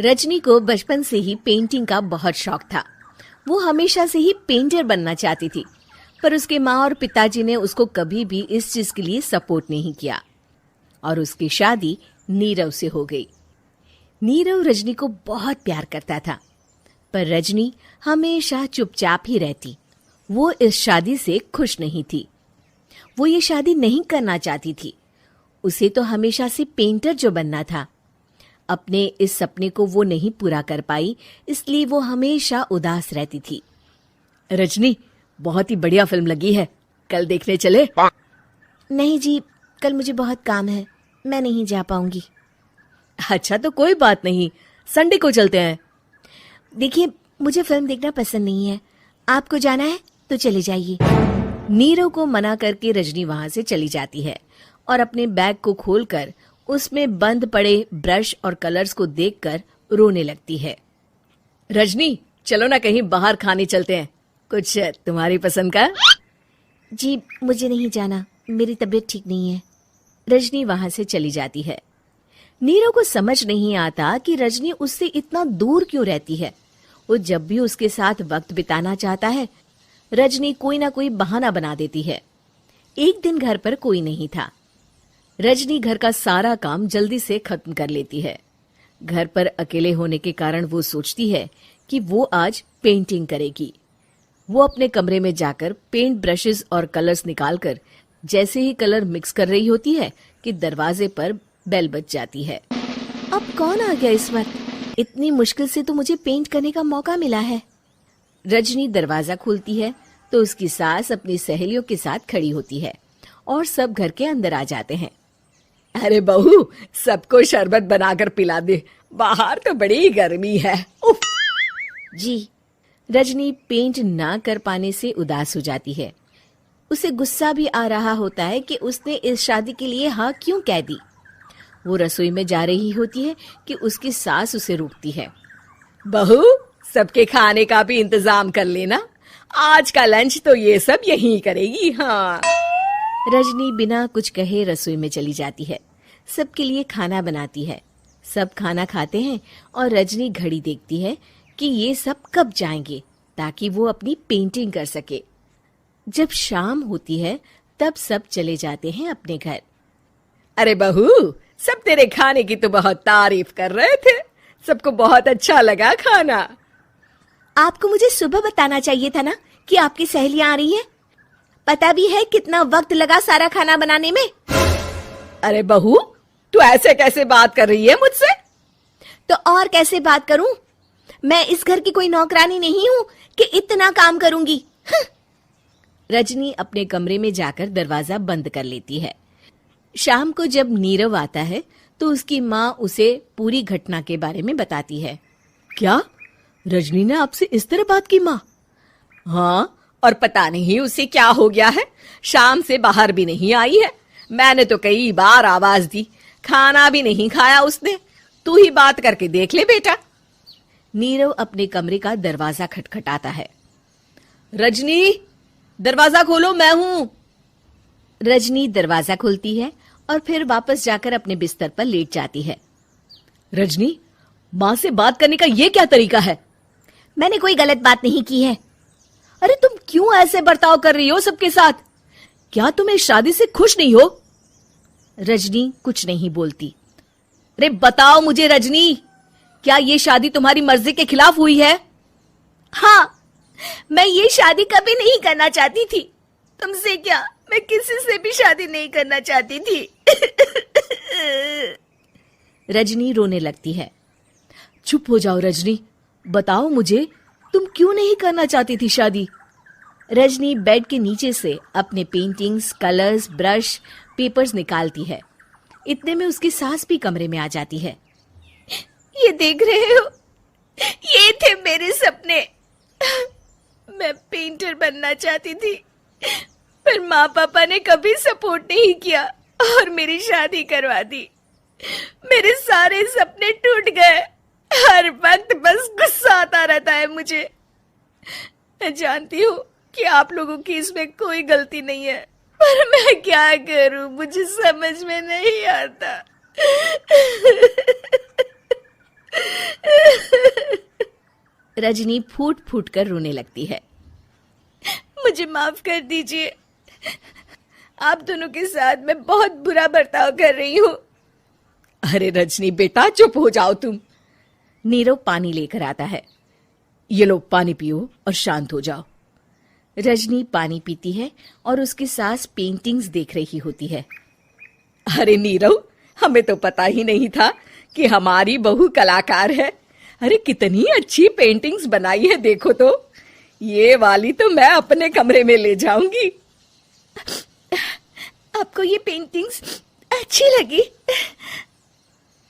रजनी को बचपन से ही पेंटिंग का बहुत शौक था। वो हमेशा से ही पेंटर बनना चाहती थी, पर उसके माँ और पिताजी ने उसको कभी भी इस चीज के लिए सपोर्ट नहीं किया और उसकी शादी नीरव से हो गई। नीरव रजनी को बहुत प्यार करता था, पर रजनी हमेशा चुपचाप ही रहती। वो इस शादी से खुश नहीं थी। वो ये शादी नहीं करना चाहती थी। उसे तो हमेशा से पेंटर जो बनना था। अपने इस सपने को वो नहीं पूरा कर पाई, इसलिए वो हमेशा उदास रहती थी। रजनी, बहुत ही बढ़िया फिल्म लगी है, कल देखने चले? नहीं जी, कल मुझे बहुत काम है, मैं नहीं जा पाऊंगी। अच्छा तो कोई बात नहीं, संडे को चलते हैं। देखिए, मुझे फिल्म देखना पसंद नहीं है। आपको जाना है तो चले जाइए। नीरव को मना करके रजनी वहां से चली जाती है और अपने बैग को खोलकर उसमें बंद पड़े ब्रश और कलर्स को देखकर रोने लगती है। रजनी, चलो ना कहीं बाहर खाने चलते हैं, कुछ तुम्हारी पसंद का। जी, मुझे नहीं जाना, मेरी तबीयत ठीक नहीं है। रजनी वहां से चली जाती है। नीरव को समझ नहीं आता कि रजनी उससे इतना दूर क्यों रहती है। वो जब भी उसके साथ वक्त बिताना चाहता है, रजनी कोई ना कोई बहाना बना देती है। एक दिन घर पर कोई नहीं था। रजनी घर का सारा काम जल्दी से खत्म कर लेती है। घर पर अकेले होने के कारण वो सोचती है कि वो आज पेंटिंग करेगी। वो अपने कमरे में जाकर पेंट ब्रशेस और कलर्स निकालकर जैसे ही कलर मिक्स कर रही होती है कि दरवाजे पर बेल बज जाती है। अब कौन आ गया इस वक्त? इतनी मुश्किल से तो मुझे पेंट करने का मौका मिला है। रजनी दरवाजा खोलती है तो उसकी सास अपनी सहेलियों के साथ खड़ी होती है और सब घर के अंदर आ जाते हैं। अरे बहू, सबको शरबत बनाकर पिला दे, बाहर तो बड़ी गर्मी है। उफ। जी। रजनी पेंट ना कर पाने से उदास हो जाती है। उसे गुस्सा भी आ रहा होता है कि उसने इस शादी के लिए हाँ क्यों कह दी। वो रसोई में जा रही होती है कि उसकी सास उसे रोकती है। बहू, सबके खाने का भी इंतजाम कर लेना, आज का लंच तो ये सब यहीं करेगी। हाँ। रजनी बिना कुछ कहे रसोई में चली जाती है। सबके लिए खाना बनाती है। सब खाना खाते हैं और रजनी घड़ी देखती है कि ये सब कब जाएंगे ताकि वो अपनी पेंटिंग कर सके। जब शाम होती है तब सब चले जाते हैं अपने घर। अरे बहू, सब तेरे खाने की तो बहुत तारीफ कर रहे थे, सबको बहुत अच्छा लगा खाना। आपको मुझे सुबह बताना चाहिए था ना कि आपकी सहेलियां आ रही हैं। पता भी है कितना वक्त लगा सारा खाना बनाने में। अरे बहू, तू ऐसे कैसे बात कर रही है मुझसे? तो और कैसे बात करूं? मैं इस घर की कोई नौकरानी नहीं हूं कि इतना काम करूंगी। रजनी अपने कमरे में जाकर दरवाजा बंद कर लेती है। शाम को जब नीरव आता है तो उसकी माँ उसे पूरी घटना के बारे में बताती है। क्या रजनी ने आपसे इस तरह बात की माँ? हाँ, और पता नहीं उसे क्या हो गया है, शाम से बाहर भी नहीं आई है। मैंने तो कई बार आवाज दी, खाना भी नहीं खाया उसने। तू ही बात करके देख ले बेटा। नीरव अपने कमरे का दरवाजा खटखटाता है। रजनी, दरवाजा खोलो, मैं हूं। रजनी दरवाजा खोलती है और फिर वापस जाकर अपने बिस्तर पर लेट जाती है। रजनी, माँ से बात करने का ये क्या तरीका है? मैंने कोई गलत बात नहीं की है। अरे तुम क्यों ऐसे बर्ताव कर रही हो सबके साथ? क्या तुम इस शादी से खुश नहीं हो? रजनी कुछ नहीं बोलती। अरे बताओ मुझे रजनी, क्या ये शादी तुम्हारी मर्जी के खिलाफ हुई है? हाँ, मैं ये शादी कभी नहीं करना चाहती थी। तुमसे क्या, मैं किसी से भी शादी नहीं करना चाहती थी। रजनी रोने लगती है। चुप हो जाओ रजनी, बताओ मुझे, तुम क्यों नहीं करना चाहती थी शादी? रजनी बेड के नीचे से अपने पेंटिंग्स, कलर्स, ब्रश, पेपर्स निकालती है। इतने में उसकी सास भी कमरे में आ जाती है। ये देख रहे हो, ये थे मेरे सपने। मैं पेंटर बनना चाहती थी, पर माँ पापा ने कभी सपोर्ट नहीं किया और मेरी शादी करवा दी। मेरे सारे सपने टूट गए। हर वक्त बस गुस्सा आता रहता है मुझे। मैं जानती हूँ कि आप लोगों की इसमें कोई गलती नहीं है, पर मैं क्या करूं, मुझे समझ में नहीं आता। रजनी फूट फूट कर रोने लगती है। मुझे माफ कर दीजिए, आप दोनों के साथ मैं बहुत बुरा बर्ताव कर रही हूँ। अरे रजनी बेटा चुप हो जाओ तुम। नीरव पानी लेकर आता है। ये लो पानी पियो और शांत हो जाओ। रजनी पानी पीती है और उसकी सास पेंटिंग्स देख रही होती है। अरे नीरव, हमें तो पता ही नहीं था कि हमारी बहू कलाकार है। अरे कितनी अच्छी पेंटिंग्स बनाई है, देखो तो। ये वाली तो मैं अपने कमरे में ले जाऊंगी। आपको ये पेंटिंग्स अच्छी लगी?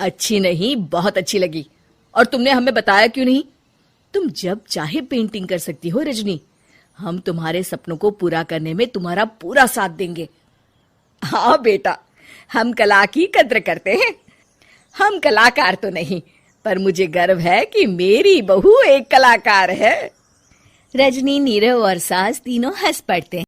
अच्छी नहीं, बहुत अच्छी लगी। और तुमने हमें बताया क्यों नहीं? तुम जब चाहे पेंटिंग कर सकती हो रजनी। हम तुम्हारे सपनों को पूरा करने में तुम्हारा पूरा साथ देंगे। हाँ बेटा, हम कला की कद्र करते हैं। हम कलाकार तो नहीं, पर मुझे गर्व है कि मेरी बहू एक कलाकार है। रजनी, नीरव और सास तीनों हंस पड़ते हैं।